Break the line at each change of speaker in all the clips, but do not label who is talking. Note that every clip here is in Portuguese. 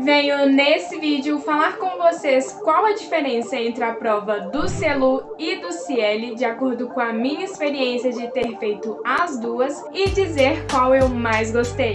Venho nesse vídeo falar com vocês qual a diferença entre a prova do CELU e do CIELE, de acordo com a minha experiência de ter feito as duas, e dizer qual eu mais gostei.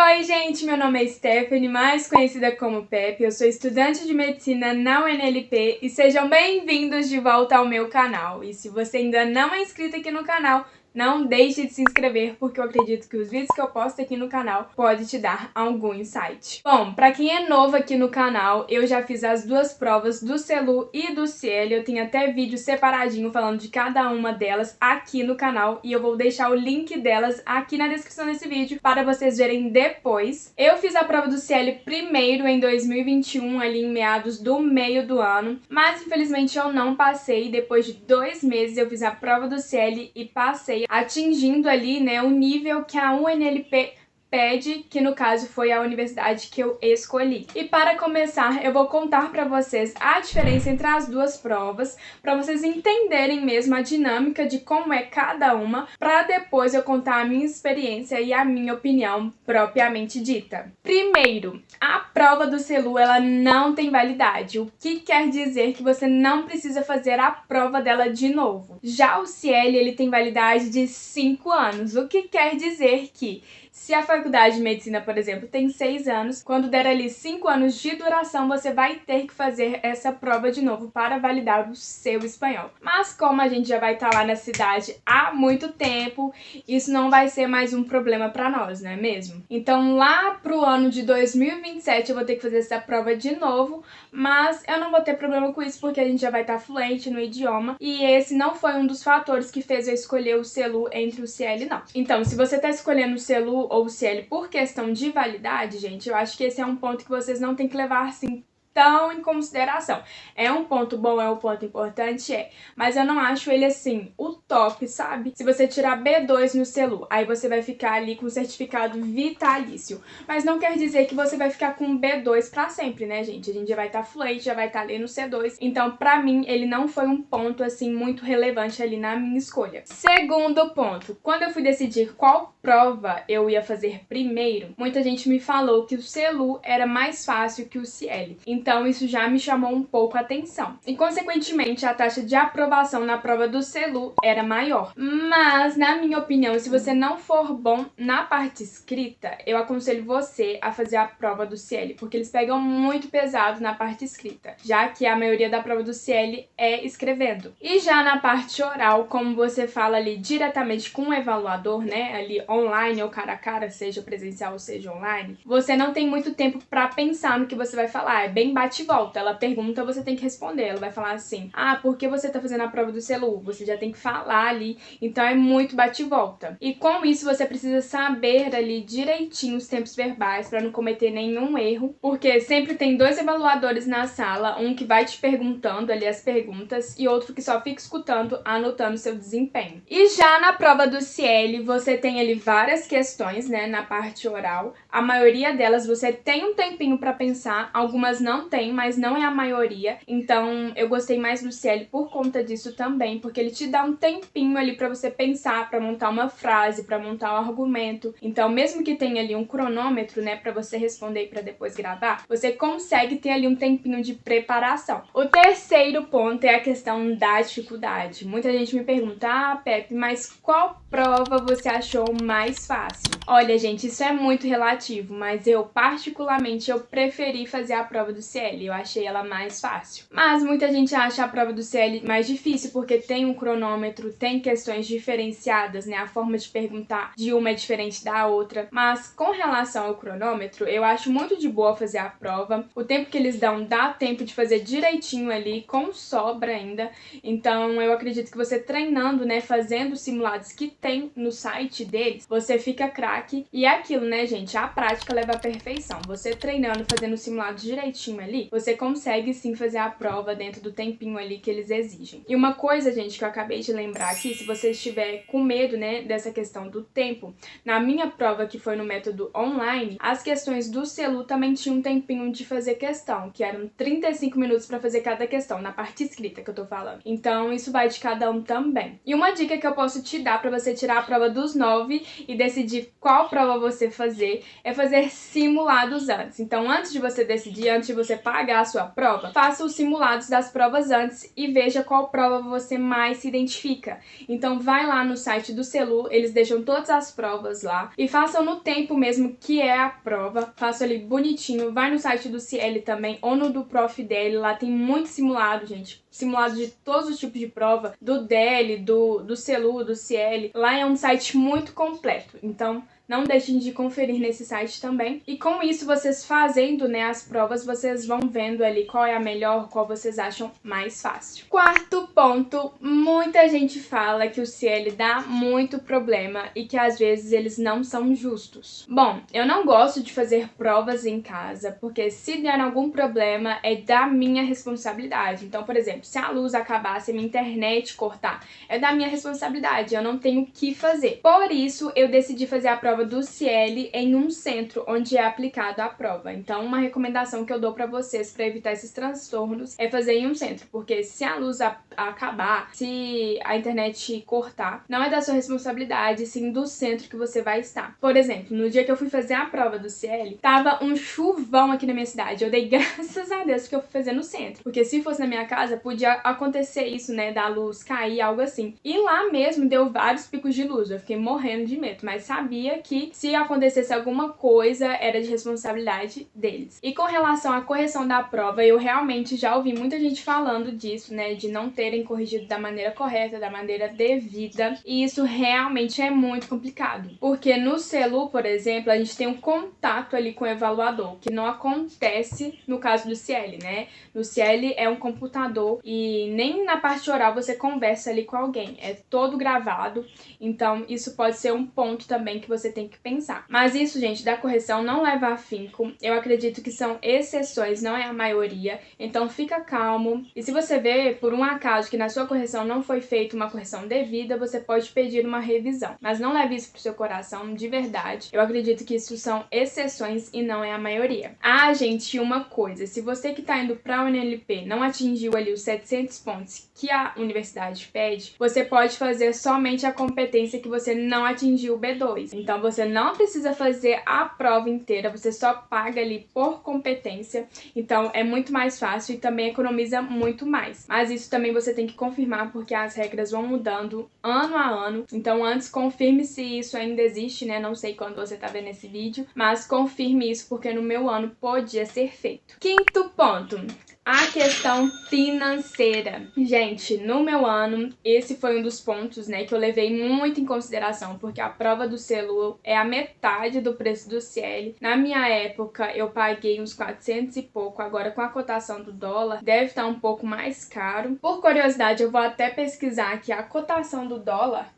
Oi gente, meu nome é Stephanie, mais conhecida como Pepe, eu sou estudante de medicina na UNLP e sejam bem-vindos de volta ao meu canal. E se você ainda não é inscrito aqui no canal, não deixe de se inscrever, porque eu acredito que os vídeos que eu posto aqui no canal podem te dar algum insight. Bom, pra quem é novo aqui no canal, eu já fiz as duas provas do CELU e do CIELE. Eu tenho até vídeo separadinho falando de cada uma delas aqui no canal e eu vou deixar o link delas aqui na descrição desse vídeo para vocês verem depois. Eu fiz a prova do CIELE primeiro em 2021, ali em meados do meio do ano, mas infelizmente eu não passei. Depois de 2 meses eu fiz a prova do CIELE e passei, atingindo ali, né, o nível que a UNLP pede, que no caso foi a universidade que eu escolhi. E para começar, eu vou contar para vocês a diferença entre as duas provas, para vocês entenderem mesmo a dinâmica de como é cada uma, para depois eu contar a minha experiência e a minha opinião propriamente dita. Primeiro, a prova do CELU, ela não tem validade, o que quer dizer que você não precisa fazer a prova dela de novo. Já o CIELE, ele tem validade de 5 anos, o que quer dizer que se a faculdade de medicina, por exemplo, tem 6 anos, quando der ali 5 anos de duração, você vai ter que fazer essa prova de novo para validar o seu espanhol. Mas como a gente já vai estar lá na cidade há muito tempo, isso não vai ser mais um problema para nós, não é mesmo? Então lá pro ano de 2027 eu vou ter que fazer essa prova de novo, mas eu não vou ter problema com isso porque a gente já vai estar fluente no idioma e esse não foi um dos fatores que fez eu escolher o CELU entre o CIELE, não. Então, se você está escolhendo o CELU ou o CIELE por questão de validade, gente, eu acho que esse é um ponto que vocês não têm que levar assim tão em consideração. É um ponto bom, é um ponto importante, mas eu não acho ele assim o top, sabe? Se você tirar B2 no CELU, aí você vai ficar ali com certificado vitalício, mas não quer dizer que você vai ficar com B2 pra sempre, né, gente? A gente já vai estar fluente, já vai estar ali no C2, então pra mim ele não foi um ponto assim muito relevante ali na minha escolha. Segundo ponto, quando eu fui decidir qual prova eu ia fazer primeiro, muita gente me falou que o CELU era mais fácil que o CIELE. Então isso já me chamou um pouco a atenção. E consequentemente a taxa de aprovação na prova do CELU era maior. Mas na minha opinião, se você não for bom na parte escrita, eu aconselho você a fazer a prova do CIELE, porque eles pegam muito pesado na parte escrita, já que a maioria da prova do CIELE é escrevendo. E já na parte oral, como você fala ali diretamente com o avaliador, né, ali online ou cara a cara, seja presencial ou seja online, você não tem muito tempo para pensar no que você vai falar. É bem bate e volta. Ela pergunta, você tem que responder. Ela vai falar assim: ah, por que você tá fazendo a prova do CELU? Você já tem que falar ali. Então é muito bate e volta. E com isso você precisa saber ali direitinho os tempos verbais para não cometer nenhum erro, porque sempre tem 2 avaliadores na sala, um que vai te perguntando ali as perguntas e outro que só fica escutando, anotando seu desempenho. E já na prova do CIELE, você tem ali várias questões, né, na parte oral. A maioria delas você tem um tempinho para pensar, algumas não tem, mas não é a maioria. Então eu gostei mais do CIELE por conta disso também, porque ele te dá um tempinho ali para você pensar, para montar uma frase, para montar um argumento. Então mesmo que tenha ali um cronômetro, né, para você responder e para depois gravar, você consegue ter ali um tempinho de preparação. O terceiro ponto é a questão da dificuldade. Muita gente me pergunta: ah, Pepe, mas qual prova você achou mais fácil? Olha, gente, isso é muito relativo, mas eu particularmente eu preferi fazer a prova do CIELE, eu achei ela mais fácil. Mas muita gente acha a prova do CIELE mais difícil porque tem um cronômetro, tem questões diferenciadas, né? A forma de perguntar de uma é diferente da outra. Mas com relação ao cronômetro, eu acho muito de boa fazer a prova. O tempo que eles dão dá tempo de fazer direitinho ali, com sobra ainda. Então eu acredito que você treinando, né, fazendo os simulados que tem no site deles, você fica craque. E é aquilo, né, gente? A prática leva à perfeição. Você treinando, fazendo os simulados direitinho certinho ali, você consegue sim fazer a prova dentro do tempinho ali que eles exigem. E uma coisa, gente, que eu acabei de lembrar aqui, se você estiver com medo, né, dessa questão do tempo, na minha prova, que foi no método online, as questões do Celu também tinham um tempinho de fazer questão, que eram 35 minutos para fazer cada questão, na parte escrita que eu tô falando. Então, isso vai de cada um também. E uma dica que eu posso te dar para você tirar a prova dos 9 e decidir qual prova você fazer, é fazer simulados antes. Então, antes de você decidir, antes de você pagar a sua prova, faça os simulados das provas antes e veja qual prova você mais se identifica. Então, vai lá no site do Celu, eles deixam todas as provas lá e façam no tempo mesmo que é a prova, faça ali bonitinho. Vai no site do Cielo também ou no do Prof. DL, lá tem muito simulado, gente. Simulado de todos os tipos de prova, do DL, do Celu, do Cielo. Lá é um site muito completo, então não deixem de conferir nesse site também. E com isso, vocês fazendo, né, as provas, vocês vão vendo ali qual é a melhor, qual vocês acham mais fácil. Quarto ponto, muita gente fala que o Cielo dá muito problema e que às vezes eles não são justos. Bom, eu não gosto de fazer provas em casa, porque se der algum problema é da minha responsabilidade. Então, por exemplo, se a luz acabar, se a minha internet cortar, é da minha responsabilidade, eu não tenho o que fazer. Por isso, eu decidi fazer a prova do Cielo em um centro onde é aplicado a prova. Então, uma recomendação que eu dou pra vocês para evitar esses transtornos é fazer em um centro, porque se a luz acabar, se a internet cortar, não é da sua responsabilidade, sim do centro que você vai estar. Por exemplo, no dia que eu fui fazer a prova do Cielo, tava um chuvão aqui na minha cidade. Eu dei graças a Deus que eu fui fazer no centro, porque se fosse na minha casa, podia acontecer isso, né, da luz cair, algo assim. E lá mesmo deu vários picos de luz, eu fiquei morrendo de medo, mas sabia que se acontecesse alguma coisa, era de responsabilidade deles. E com relação à correção da prova, eu realmente já ouvi muita gente falando disso, né, de não terem corrigido da maneira correta, da maneira devida, e isso realmente é muito complicado. Porque no Celu, por exemplo, a gente tem um contato ali com o evaluador, que não acontece no caso do Cielo, né? No Cielo é um computador e nem na parte oral você conversa ali com alguém, é todo gravado, então isso pode ser um ponto também que você tem que pensar. Mas isso, gente, da correção não leva a afinco. Eu acredito que são exceções, não é a maioria. Então fica calmo. E se você vê, por um acaso, que na sua correção não foi feita uma correção devida, você pode pedir uma revisão. Mas não leve isso pro seu coração, de verdade. Eu acredito que isso são exceções e não é a maioria. Ah, gente, uma coisa. Se você que tá indo pra UNLP não atingiu ali os 700 pontos que a universidade pede, você pode fazer somente a competência que você não atingiu o B2. Então, você não precisa fazer a prova inteira, você só paga ali por competência. Então, é muito mais fácil e também economiza muito mais. Mas isso também você tem que confirmar, porque as regras vão mudando ano a ano. Então, antes, confirme se isso ainda existe, né? Não sei quando você tá vendo esse vídeo, mas confirme isso, porque no meu ano podia ser feito. Quinto ponto. A questão financeira. Gente, no meu ano, esse foi um dos pontos, né, que eu levei muito em consideração, porque a prova do Celu é a metade do preço do Cielo. Na minha época, eu paguei uns 400 e pouco, agora com a cotação do dólar, deve estar um pouco mais caro. Por curiosidade, eu vou até pesquisar aqui a cotação do dólar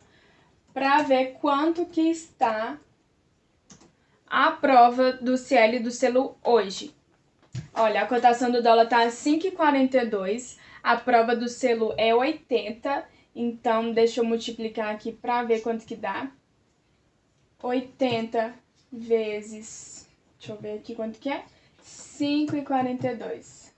para ver quanto que está a prova do Cielo e do Celu hoje. Olha, a cotação do dólar tá a 5,42, a prova do Celu é 80, então deixa eu multiplicar aqui pra ver quanto que dá. 80 vezes, deixa eu ver aqui quanto que é, 5,42.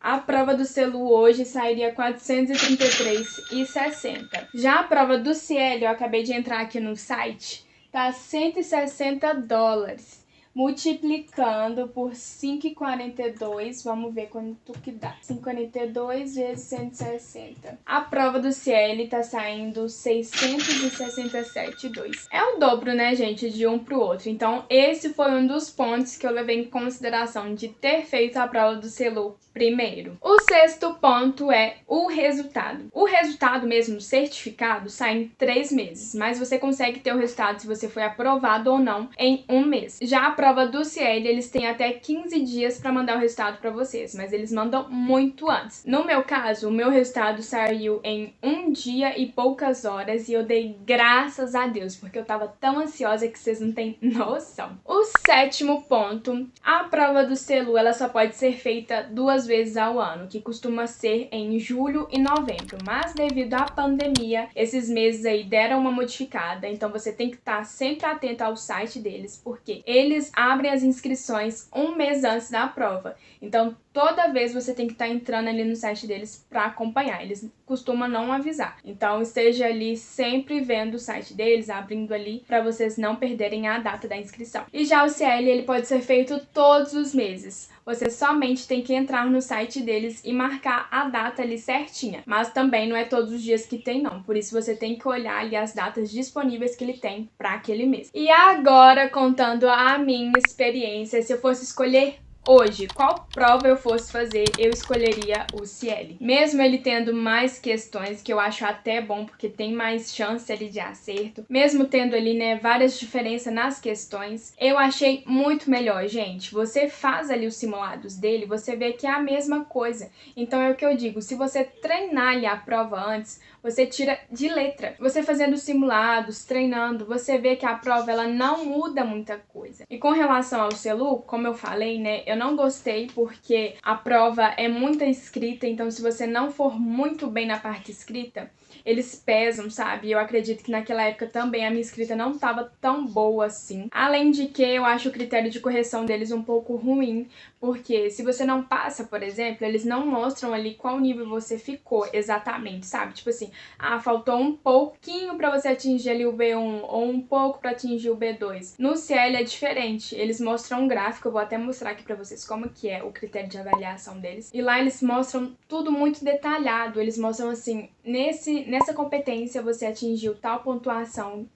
A prova do Celu hoje sairia 433,60. Já a prova do Cielo, eu acabei de entrar aqui no site, tá $160. Multiplicando por 5,42, vamos ver quanto que dá. 5,42 vezes 160. A prova do Cielo tá saindo 667,2. É o dobro, né, gente, de um pro outro. Então, esse foi um dos pontos que eu levei em consideração de ter feito a prova do Celu primeiro. O sexto ponto é o resultado. O resultado mesmo, certificado, sai em 3 meses, mas você consegue ter o resultado se você foi aprovado ou não em um mês. Já a prova do CIEL, eles têm até 15 dias para mandar o resultado para vocês, mas eles mandam muito antes. No meu caso, o meu resultado saiu em 1 dia e poucas horas e eu dei graças a Deus, porque eu tava tão ansiosa que vocês não têm noção. O 7º ponto, a prova do CELU, ela só pode ser feita 2 vezes ao ano, que costuma ser em julho e novembro, mas devido à pandemia, esses meses aí deram uma modificada, então você tem que estar sempre atento ao site deles, porque eles abrem as inscrições 1 mês antes da prova. Então, toda vez você tem que estar entrando ali no site deles para acompanhar. Eles costumam não avisar. Então, esteja ali sempre vendo o site deles, abrindo ali para vocês não perderem a data da inscrição. E já o CL, ele pode ser feito todos os meses. Você somente tem que entrar no site deles e marcar a data ali certinha. Mas também não é todos os dias que tem, não. Por isso você tem que olhar ali as datas disponíveis que ele tem para aquele mês. E agora, contando a minha experiência, se eu fosse escolher hoje, qual prova eu fosse fazer, eu escolheria o CIEL. Mesmo ele tendo mais questões, que eu acho até bom, porque tem mais chance ali de acerto, mesmo tendo ali, né, várias diferenças nas questões, eu achei muito melhor, gente. Você faz ali os simulados dele, você vê que é a mesma coisa. Então é o que eu digo, se você treinar ali a prova antes, você tira de letra. Você fazendo os simulados, treinando, você vê que a prova, ela não muda muita coisa. E com relação ao CELU, como eu falei, né, eu não gostei porque a prova é muita escrita, então se você não for muito bem na parte escrita, eles pesam, sabe? Eu acredito que naquela época também a minha escrita não estava tão boa assim. Além de que eu acho o critério de correção deles um pouco ruim, porque se você não passa, por exemplo, eles não mostram ali qual nível você ficou exatamente, sabe? Tipo assim, faltou um pouquinho pra você atingir ali o B1 ou um pouco pra atingir o B2. No CL é diferente, eles mostram um gráfico, eu vou até mostrar aqui pra vocês como que é o critério de avaliação deles. E lá eles mostram tudo muito detalhado, eles mostram assim, nessa competência você atingiu tal pontuação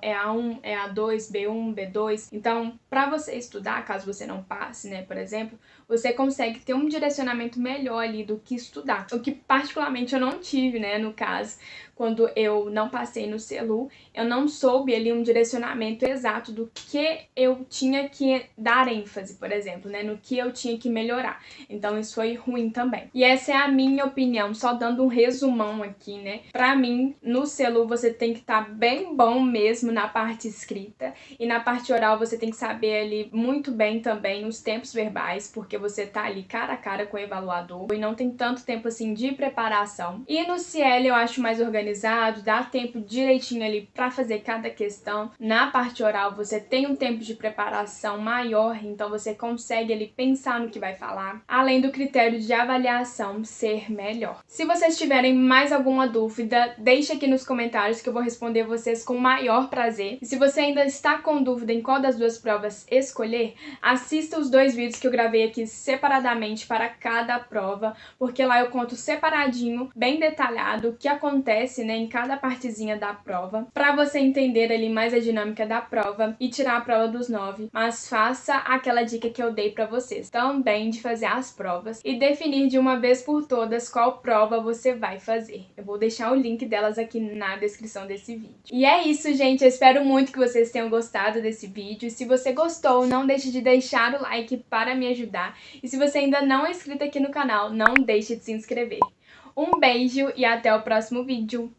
é A1, é A2, B1, B2. Então, para você estudar, caso você não passe, né, por exemplo, você consegue ter um direcionamento melhor ali do que estudar. O que particularmente eu não tive, né, no caso, quando eu não passei no CELU, eu não soube ali um direcionamento exato do que eu tinha que dar ênfase, por exemplo, né, no que eu tinha que melhorar. Então, isso foi ruim também. E essa é a minha opinião, só dando um resumão aqui, né. Pra mim, no CELU você tem que estar bem bom mesmo na parte escrita e na parte oral você tem que saber ali muito bem também os tempos verbais, porque você tá ali cara a cara com o avaliador e não tem tanto tempo assim de preparação. E no CL eu acho mais organizado, dá tempo direitinho ali pra fazer cada questão. Na parte oral você tem um tempo de preparação maior, então você consegue ali pensar no que vai falar, além do critério de avaliação ser melhor. Se vocês tiverem mais alguma dúvida, deixa aqui nos comentários que eu vou responder vocês com o maior prazer. E se você ainda está com dúvida em qual das duas provas escolher, assista os 2 vídeos que eu gravei aqui separadamente para cada prova, porque lá eu conto separadinho, bem detalhado, o que acontece, né, em cada partezinha da prova, para você entender ali mais a dinâmica da prova e tirar a prova dos 9. Mas faça aquela dica que eu dei para vocês também de fazer as provas e definir de uma vez por todas qual prova você vai fazer. Eu vou deixar o link delas aqui na descrição desse vídeo. E é isso, gente. Eu espero muito que vocês tenham gostado desse vídeo. Se você gostou, não deixe de deixar o like para me ajudar. E se você ainda não é inscrito aqui no canal, não deixe de se inscrever. Um beijo e até o próximo vídeo.